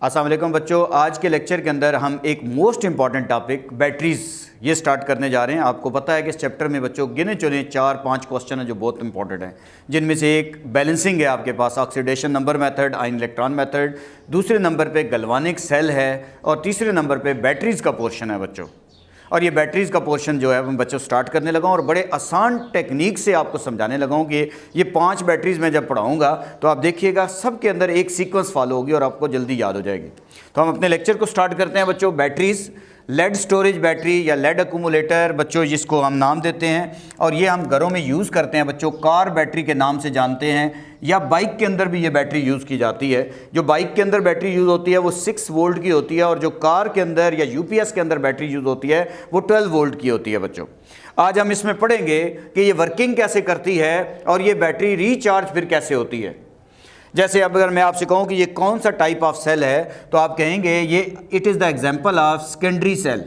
अस्सलाम वालेकुम बच्चों, आज के लेक्चर के अंदर हम एक मोस्ट इंपॉर्टेंट टॉपिक बैटरीज ये स्टार्ट करने जा रहे हैं। आपको पता है कि इस चैप्टर में बच्चों गिने चुने 4-5 क्वेश्चन हैं जो बहुत इंपॉर्टेंट हैं, जिनमें से एक बैलेंसिंग है आपके पास, oxidation number method, ion electron method, दूसरे नंबर पे गैल्वानिक सेल है और तीसरे नंबर पे बैटरीज का पोर्शन है बच्चों। और ये बैटरीज़ का पोर्शन जो है मैं बच्चों स्टार्ट करने लगा हूँ और बड़े आसान टेक्निक से आपको समझाने लगा हूँ कि ये 5 बैटरीज़ मैं जब पढ़ाऊँगा तो आप देखिएगा सब के अंदर एक सीक्वेंस फॉलो होगी और आपको जल्दी याद हो जाएगी। तो हम अपने लेक्चर को स्टार्ट करते हैं बच्चों। बैटरीज़, लेड स्टोरेज बैटरी या लेड अक्यूमुलेटर बच्चों जिसको हम नाम देते हैं, और ये हम घरों में यूज़ करते हैं बच्चों, कार बैटरी के नाम से जानते हैं, या बाइक के अंदर भी ये बैटरी यूज़ की जाती है। जो बाइक के अंदर बैटरी यूज़ होती है वो 6 वोल्ट की होती है और जो कार के अंदर या यूपीएस के अंदर बैटरी यूज़ होती है वो 12 वोल्ट की होती है बच्चों। आज हम इसमें पढ़ेंगे कि ये वर्किंग कैसे करती है और ये बैटरी रिचार्ज फिर कैसे होती है। जैसे अब अगर मैं आपसे कहूँ कि ये कौन सा टाइप ऑफ सेल है तो आप कहेंगे ये it is the example of secondary cell.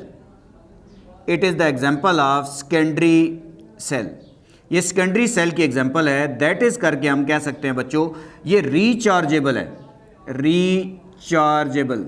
It is the example of secondary cell. ये सेकेंडरी सेल की एग्जाम्पल है। दैट इज़ करके हम कह सकते हैं बच्चों ये रिचार्जेबल है। रिचार्जेबल,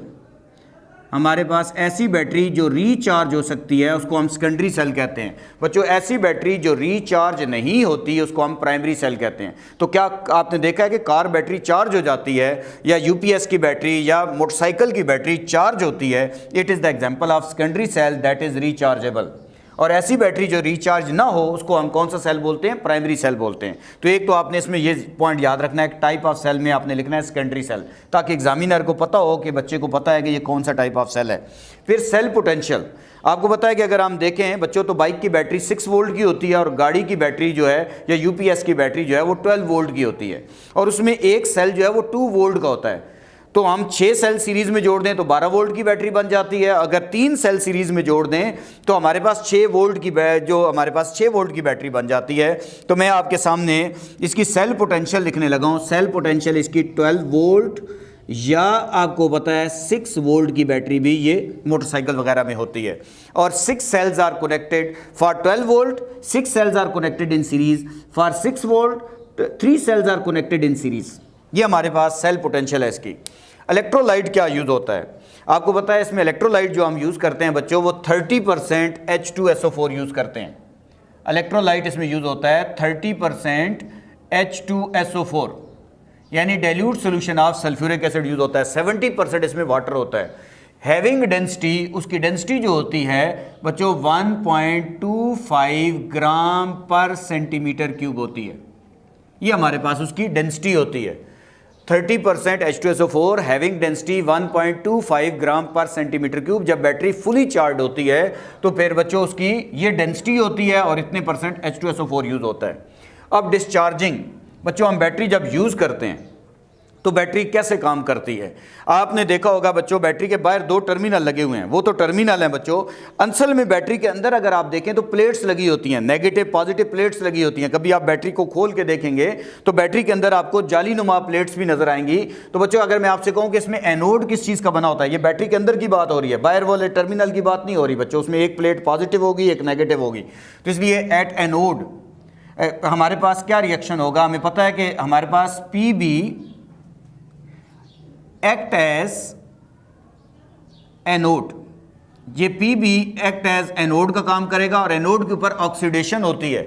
हमारे पास ऐसी बैटरी जो रिचार्ज हो सकती है उसको हम सेकेंडरी सेल कहते हैं बच्चों। ऐसी बैटरी जो रिचार्ज नहीं होती उसको हम प्राइमरी सेल कहते हैं। तो क्या आपने देखा है कि कार बैटरी चार्ज हो जाती है या यूपीएस की बैटरी या मोटरसाइकिल की बैटरी चार्ज होती है? It is the example of secondary cell that is rechargeable. और ऐसी बैटरी जो रिचार्ज ना हो उसको हम कौन सा सेल बोलते हैं? प्राइमरी सेल बोलते हैं। तो एक तो आपने इसमें ये पॉइंट याद रखना है, टाइप ऑफ सेल में आपने लिखना है सेकेंडरी सेल, ताकि एग्जामिनर को पता हो कि बच्चे को पता है कि ये कौन सा टाइप ऑफ सेल है। फिर सेल पोटेंशियल, आपको पता है कि अगर हम देखें बच्चों तो बाइक की बैटरी 6 वोल्ट की होती है और गाड़ी की बैटरी जो है या यूपीएस की बैटरी जो है वो 12 वोल्ट की होती है, और उसमें एक सेल जो है वो 2 वोल्ट का होता है। तो हम 6 सेल सीरीज में जोड़ दें तो 12 वोल्ट की बैटरी बन जाती है। अगर 3 सेल सीरीज में जोड़ दें तो हमारे पास 6 वोल्ट की हमारे पास 6 वोल्ट की बैटरी बन जाती है। तो मैं आपके सामने इसकी सेल पोटेंशियल लिखने लगा हूं। सेल पोटेंशियल इसकी 12 वोल्ट या आपको पता है 6 वोल्ट की बैटरी भी ये मोटरसाइकिल वगैरह में होती है। और 6 cells are connected for 12 volt, 6 cells are connected in series for 6 volt, 3 cells are connected in series. ये हमारे पास सेल पोटेंशियल है इसकी। इलेक्ट्रोलाइट क्या यूज़ होता है? आपको पता है इसमें इलेक्ट्रोलाइट जो हम यूज़ करते हैं बच्चों वो 30% H2SO4 यूज़ करते हैं। इलेक्ट्रोलाइट इसमें यूज़ होता है 30% H2SO4, यानी dilute solution of sulphuric acid use होता है। 70% इसमें वाटर होता है। हैविंग डेंसिटी, उसकी डेंसिटी जो होती है बच्चों 1.25 ग्राम पर सेंटीमीटर क्यूब होती है। ये हमारे पास उसकी डेंसिटी होती है। 30% H2SO4 हैविंग डेंसिटी 1.25 ग्राम पर सेंटीमीटर क्यूब। जब बैटरी फुली चार्ज होती है तो फिर बच्चों उसकी ये डेंसिटी होती है और इतने % H2SO4 यूज़ होता है। अब डिस्चार्जिंग, बच्चों हम बैटरी जब यूज़ करते हैं तो बैटरी कैसे काम करती है? आपने देखा होगा बच्चों बैटरी के बाहर 2 टर्मिनल लगे हुए हैं, वो तो टर्मिनल हैं बच्चों। असल में बैटरी के अंदर अगर आप देखें तो प्लेट्स लगी होती हैं, नेगेटिव पॉजिटिव प्लेट्स लगी होती हैं। कभी आप बैटरी को खोल के देखेंगे तो बैटरी के अंदर आपको जाली नुमा प्लेट्स भी नजर आएंगी। तो बच्चों अगर मैं आपसे कहूँ कि इसमें एनोड किस चीज़ का बना होता है, ये बैटरी के अंदर की बात हो रही है, बाहर वाले टर्मिनल की बात नहीं हो रही बच्चों। उसमें एक प्लेट पॉजिटिव होगी, एक नेगेटिव होगी। तो इसलिए एट एनोड हमारे पास क्या रिएक्शन होगा? हमें पता है कि हमारे पास पीबी एक्ट एज एनोड, ये पीबी एक्ट एज एनोड का काम करेगा और एनोड के ऊपर ऑक्सीडेशन होती है।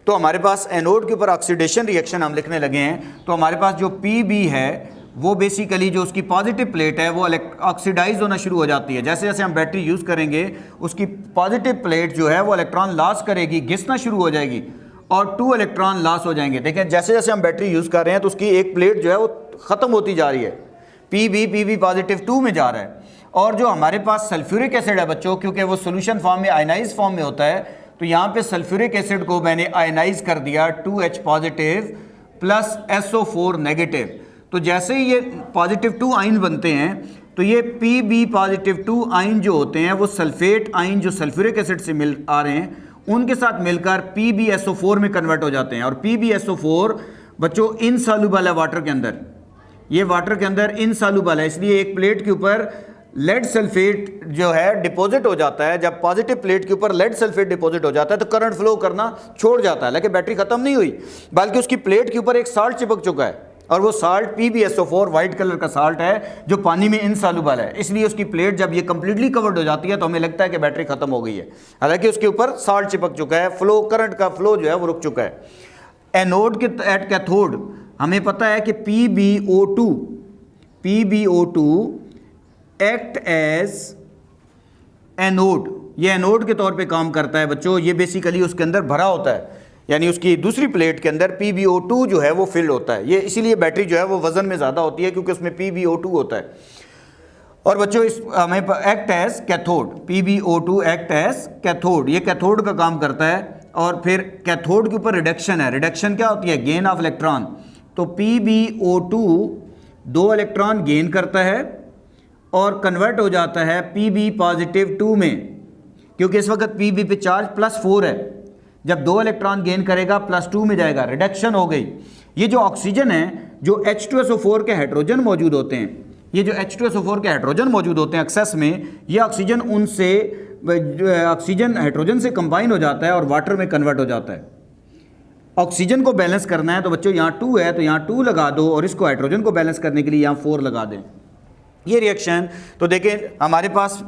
तो हमारे पास एनोड के ऊपर ऑक्सीडेशन रिएक्शन हम लिखने लगे हैं। तो हमारे पास जो पीबी है वो बेसिकली जो उसकी पॉजिटिव प्लेट है वो ऑक्सीडाइज होना शुरू हो जाती है। जैसे जैसे हम बैटरी यूज़ करेंगे उसकी पॉजिटिव प्लेट जो है वो इलेक्ट्रॉन लॉस करेगी, घिसना शुरू हो जाएगी और 2 इलेक्ट्रॉन लॉस हो जाएंगे। देखें जैसे जैसे हम बैटरी यूज़ कर रहे हैं तो उसकी एक प्लेट जो है वो ख़त्म होती जा रही है, पीबी पॉजिटिव 2 में जा रहा है। और जो हमारे पास सल्फ्यूरिक एसिड है बच्चों, क्योंकि वो सोल्यूशन फॉर्म में आयनाइज फॉर्म में होता है, तो यहाँ पे सल्फ्यूरिक एसिड को मैंने आयनाइज कर दिया 2H positive plus SO4 negative. तो जैसे ही ये पॉजिटिव 2 आयन बनते हैं तो ये पीबी पॉजिटिव 2 आयन जो होते हैं वो सल्फेट आयन जो सल्फ्यूरिक एसिड से मिल आ रहे हैं उनके साथ मिलकर PbSO4 में कन्वर्ट हो जाते हैं। और PbSO4 बच्चों इनसॉल्युबल है वाटर के अंदर, ये वाटर के अंदर इनसॉल्युबल है, इसलिए एक प्लेट के ऊपर लेड सल्फेट जो है डिपॉजिट हो जाता है। जब पॉजिटिव प्लेट के ऊपर लेड सल्फेट डिपॉजिट हो जाता है तो करंट फ्लो करना छोड़ जाता है, लेकिन बैटरी खत्म नहीं हुई बल्कि उसकी प्लेट के ऊपर एक साल्ट चिपक चुका है। और वो साल्ट PbSO4 वाइट कलर का साल्ट है जो पानी में इनसॉल्युबल है, इसलिए उसकी प्लेट जब ये कंप्लीटली कवर्ड हो जाती है तो हमें लगता है कि बैटरी खत्म हो गई है, हालांकि उसके ऊपर साल्ट चिपक चुका है, फ्लो करंट का फ्लो जो है वो रुक चुका है। एनोड के एट कैथोड हमें पता है कि PbO2 एक्ट एज एनोड, ये एनोड के तौर पे काम करता है बच्चों। ये बेसिकली उसके अंदर भरा होता है, यानी उसकी दूसरी प्लेट के अंदर PbO2 जो है वो फिल होता है। ये इसीलिए बैटरी जो है वो वजन में ज़्यादा होती है क्योंकि उसमें PbO2 होता है। और बच्चों इस हमें act as cathode, PbO2 act as cathode, ये कैथोड का काम करता है। और फिर कैथोड के ऊपर रिडक्शन है, रिडक्शन क्या होती है? Gain of electron. तो PbO2 2 इलेक्ट्रॉन गेन करता है और कन्वर्ट हो जाता है Pb+2 में, क्योंकि इस वक्त Pb पे चार्ज +4 है। जब 2 इलेक्ट्रॉन गेन करेगा +2 में जाएगा, रिडक्शन हो गई। ये जो ऑक्सीजन है, जो H2SO4 के हाइड्रोजन मौजूद होते हैं, ये जो H2SO4 के हाइड्रोजन मौजूद होते हैं एक्सेस में, ये ऑक्सीजन उनसे ऑक्सीजन हाइड्रोजन से कंबाइन हो जाता है और वाटर में कन्वर्ट हो जाता है। ऑक्सीजन को बैलेंस करना है तो बच्चों यहाँ 2 है तो यहाँ 2 लगा दो, और इसको हाइड्रोजन को बैलेंस करने के लिए यहाँ 4 लगा दें। ये रिएक्शन तो देखें हमारे पास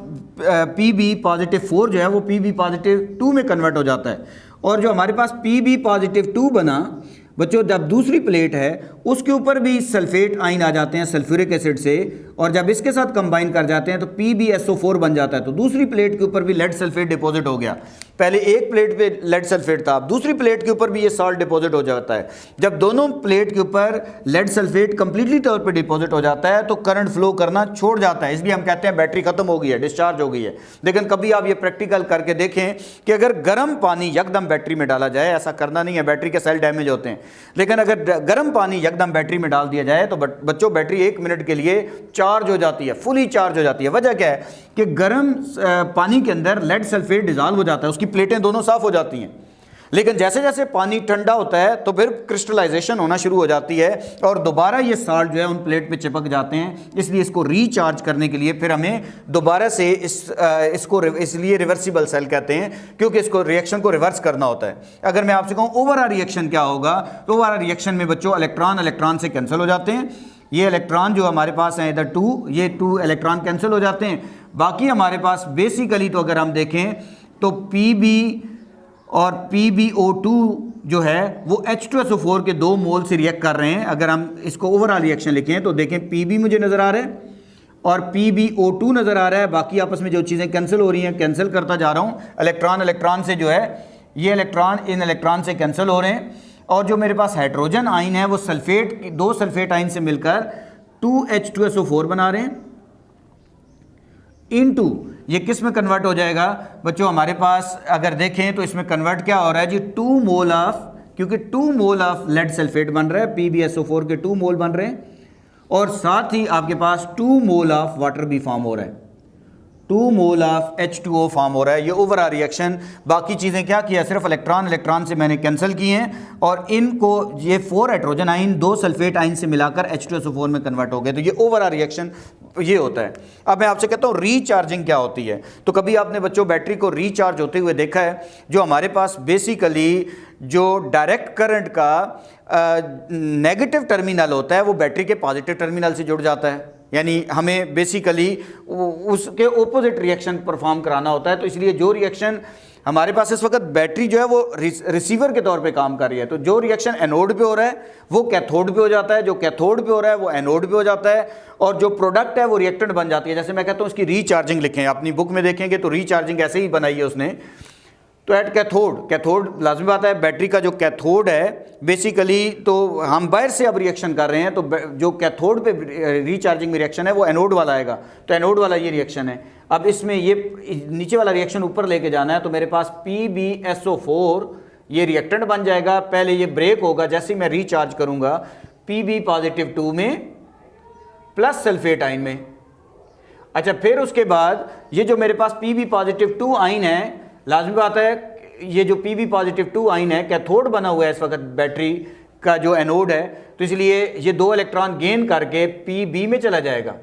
Pb+4 जो है वो Pb+2 में कन्वर्ट हो जाता है। और जो हमारे पास Pb+2 बना बच्चों, जब दूसरी प्लेट है उसके ऊपर भी सल्फेट आयन आ जाते हैं सल्फ्यूरिक एसिड से, और जब इसके साथ कंबाइन कर जाते हैं तो PbSO4 बन जाता है। तो दूसरी प्लेट के ऊपर भी लेड सल्फेट डिपॉजिट हो गया। पहले एक प्लेट पे लेड सल्फेट था, अब दूसरी प्लेट के ऊपर भी ये साल्ट डिपॉजिट हो जाता है। जब दोनों प्लेट के ऊपर लेड सल्फेट कंप्लीटली तौर पे डिपॉजिट हो जाता है तो करंट फ्लो करना छोड़ जाता है, इसलिए हम कहते हैं बैटरी खत्म हो गई है, डिस्चार्ज हो गई है। लेकिन कभी आप ये प्रैक्टिकल करके देखें कि अगर गर्म पानी यकदम बैटरी में डाला जाए, ऐसा करना नहीं है, बैटरी के सेल डैमेज होते हैं, लेकिन अगर गर्म पानी यकदम बैटरी में डाल दिया जाए तो बच्चों बैटरी 1 मिनट के लिए चार्ज हो जाती है, फुली चार्ज हो जाती है। वजह क्या है कि गर्म पानी के अंदर लेड सल्फेट डिजॉल्व हो जाता है, उसकी प्लेटें दोनों साफ हो जाती हैं। लेकिन जैसे जैसे पानी ठंडा होता है तो फिर क्रिस्टलाइजेशन होना शुरू हो जाती है और दोबारा ये साल्ट जो है उन प्लेट पे चिपक जाते हैं। इसलिए इसको रीचार्ज करने के लिए फिर हमें दोबारा से इसको इसलिए रिवर्सिबल सेल कहते हैं, क्योंकि इसको रिएक्शन को रिवर्स करना होता है। अगर मैं आपसे कहूँ ओवरऑल रिएक्शन क्या होगा, तो ओवरऑल रिएक्शन में बच्चों इलेक्ट्रॉन से कैंसिल हो जाते हैं। ये इलेक्ट्रॉन जो हमारे पास हैं इधर 2, ये 2 इलेक्ट्रॉन कैंसिल हो जाते हैं। बाकी हमारे पास बेसिकली तो अगर हम देखें तो Pb और PbO2 जो है वो H2SO4 के 2 मोल से रिएक्ट कर रहे हैं। अगर हम इसको ओवरऑल रिएक्शन लिखें तो देखें Pb मुझे नज़र आ रहा है और PbO2 नज़र आ रहा है। बाकी आपस में जो चीज़ें कैंसिल हो रही हैं, कैंसिल करता जा रहा हूँ। इलेक्ट्रॉन से जो है ये इलेक्ट्रॉन इन इलेक्ट्रॉन से कैंसिल हो रहे हैं, और जो मेरे पास हाइड्रोजन आयन है वो सल्फेट 2 सल्फेट आयन से मिलकर 2H2SO4 बना रहे हैं। इनटू ये किस में कन्वर्ट हो जाएगा बच्चों, हमारे पास अगर देखें तो इसमें कन्वर्ट क्या हो रहा है जी, 2 मोल ऑफ, क्योंकि 2 मोल ऑफ लेड सल्फेट बन रहा है, PbSO4 के 2 मोल बन रहे हैं, और साथ ही आपके पास 2 मोल ऑफ वाटर भी फॉर्म हो रहा है, 2 मोल ऑफ H2O फॉर्म हो रहा है। ये ओवरऑल रिएक्शन। बाकी चीज़ें क्या किया, सिर्फ इलेक्ट्रॉन से मैंने कैंसिल किए हैं और इनको ये 4 हाइड्रोजन आइन 2 सल्फेट आइन से मिलाकर H2SO4 में कन्वर्ट हो गए। तो ये ओवरऑल रिएक्शन ये होता है। अब मैं आपसे कहता हूँ रीचार्जिंग क्या होती है। तो कभी आपने बच्चों बैटरी को रीचार्ज होते हुए देखा है? जो हमारे पास बेसिकली जो डायरेक्ट करंट का नेगेटिव टर्मिनल होता है वो बैटरी के पॉजिटिव टर्मिनल से जुड़ जाता है, यानी हमें बेसिकली उसके ओपोजिट रिएक्शन परफॉर्म कराना होता है। तो इसलिए जो रिएक्शन हमारे पास इस वक्त बैटरी जो है वो रिसीवर के तौर पे काम कर रही है, तो जो रिएक्शन एनोड पे हो रहा है वो कैथोड पे हो जाता है, जो कैथोड पे हो रहा है वो एनोड पे हो जाता है, और जो प्रोडक्ट है वो रिएक्टेंट बन जाती है। जैसे मैं कहता हूँ इसकी रीचार्जिंग लिखें, अपनी बुक में देखेंगे तो रीचार्जिंग ऐसे ही बनाई है उसने। तो एट कैथोड लाजमी बात है, बैटरी का जो कैथोड है बेसिकली तो हम बाहर से अब रिएक्शन कर रहे हैं, तो जो कैथोड पे रीचार्जिंग में रिएक्शन है वो एनोड वाला आएगा, तो एनोड वाला ये रिएक्शन है। अब इसमें ये नीचे वाला रिएक्शन ऊपर लेके जाना है, तो मेरे पास PbSO4 ये रिएक्टेंट बन जाएगा। पहले ये ब्रेक होगा, जैसे ही मैं रीचार्ज करूंगा Pb+2 में प्लस सल्फेट आइन में। अच्छा, फिर उसके बाद ये जो मेरे पास Pb+2 आइन है, लाजमी बात है ये जो Pb+2 आइन है कैथोड बना हुआ है इस वक्त बैटरी का जो एनोड है, तो इसलिए ये 2 इलेक्ट्रॉन गेन करके Pb में चला जाएगा।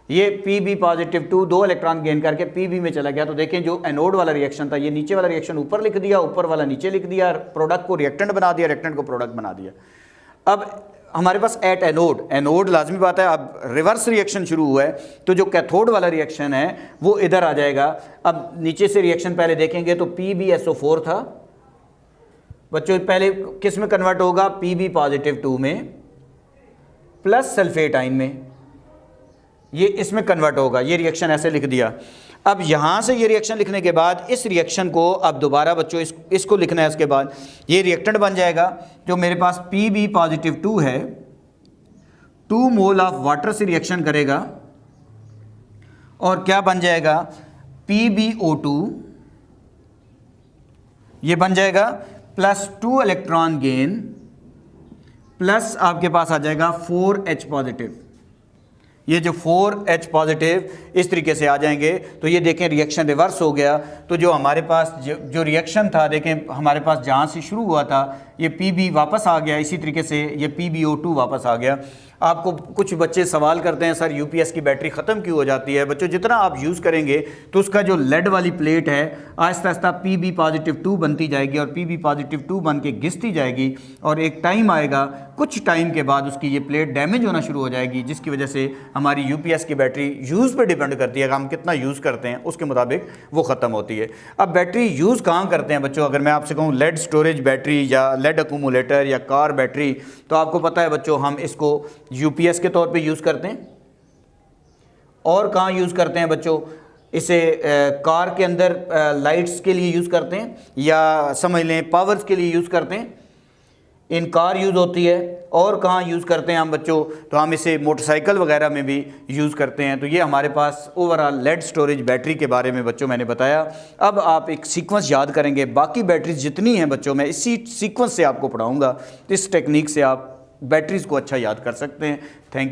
ये Pb+2 2 इलेक्ट्रॉन गेन करके Pb में चला गया। तो देखें जो एनोड वाला रिएक्शन था, ये नीचे वाला रिएक्शन ऊपर लिख दिया, ऊपर वाला नीचे लिख दिया, प्रोडक्ट को रिएक्टेंट बना दिया, रिएक्टेंट को प्रोडक्ट बना दिया। अब हमारे पास एट एनोड, एनोड लाजमी बात है, अब रिवर्स रिएक्शन शुरू हुआ है तो जो कैथोड वाला रिएक्शन है वो इधर आ जाएगा। अब नीचे से रिएक्शन पहले देखेंगे तो PbSO4 था बच्चों, पहले किस में कन्वर्ट होगा, Pb पॉजिटिव 2 में प्लस सल्फेट आयन में, ये इसमें कन्वर्ट होगा। ये रिएक्शन ऐसे लिख दिया। अब यहाँ से ये रिएक्शन लिखने के बाद इस रिएक्शन को अब दोबारा बच्चों इसको लिखना है। उसके बाद ये रिएक्टेंट बन जाएगा जो मेरे पास Pb पॉजिटिव 2 है, 2 मोल ऑफ वाटर से रिएक्शन करेगा और क्या बन जाएगा, PbO2 ये बन जाएगा प्लस 2 इलेक्ट्रॉन गेन प्लस आपके पास आ जाएगा 4H पॉजिटिव। ये जो 4H पॉजिटिव इस तरीके से आ जाएंगे तो ये देखें रिएक्शन रिवर्स हो गया। तो जो हमारे पास जो रिएक्शन था देखें हमारे पास जहाँ से शुरू हुआ था ये Pb वापस आ गया, इसी तरीके से ये PbO2 वापस आ गया। आपको कुछ बच्चे सवाल करते हैं सर यूपीएस की बैटरी ख़त्म क्यों हो जाती है। बच्चों जितना आप यूज़ करेंगे तो उसका जो लेड वाली प्लेट है आहिस्ता आहिस्ता Pb पॉजिटिव 2 बनती जाएगी और Pb पॉजिटिव 2 बन के घिसती जाएगी और एक टाइम आएगा, कुछ टाइम के बाद उसकी ये प्लेट डैमेज होना शुरू हो जाएगी, जिसकी वजह से हमारी यूपीएस की बैटरी यूज़ पे डिपेंड करती है कि हम कितना यूज़ करते हैं उसके मुताबिक वो ख़त्म होती है। अब बैटरी यूज़ कहाँ करते हैं बच्चों, अगर मैं आपसे कहूँ लेड स्टोरेज बैटरी या लेड अक्यूमुलेटर या कार बैटरी, तो आपको पता है बच्चों हम इसको यूपीएस के तौर पे यूज़ करते हैं। और कहाँ यूज़ करते हैं बच्चों, इसे कार के अंदर लाइट्स के लिए यूज़ करते हैं या समझ लें पावर्स के लिए यूज़ करते हैं, इन कार यूज़ होती है। और कहाँ यूज़ करते हैं हम बच्चों, तो हम इसे मोटरसाइकिल वगैरह में भी यूज़ करते हैं। तो ये हमारे पास ओवरऑल लेड स्टोरेज बैटरी के बारे में बच्चों मैंने बताया। अब आप एक सीक्वेंस याद करेंगे, बाकी बैटरीज जितनी हैं बच्चों मैं इसी सीक्वेंस से आपको पढ़ाऊँगा, इस टेक्निक से आप बैटरीज़ को अच्छा याद कर सकते हैं। Thank you.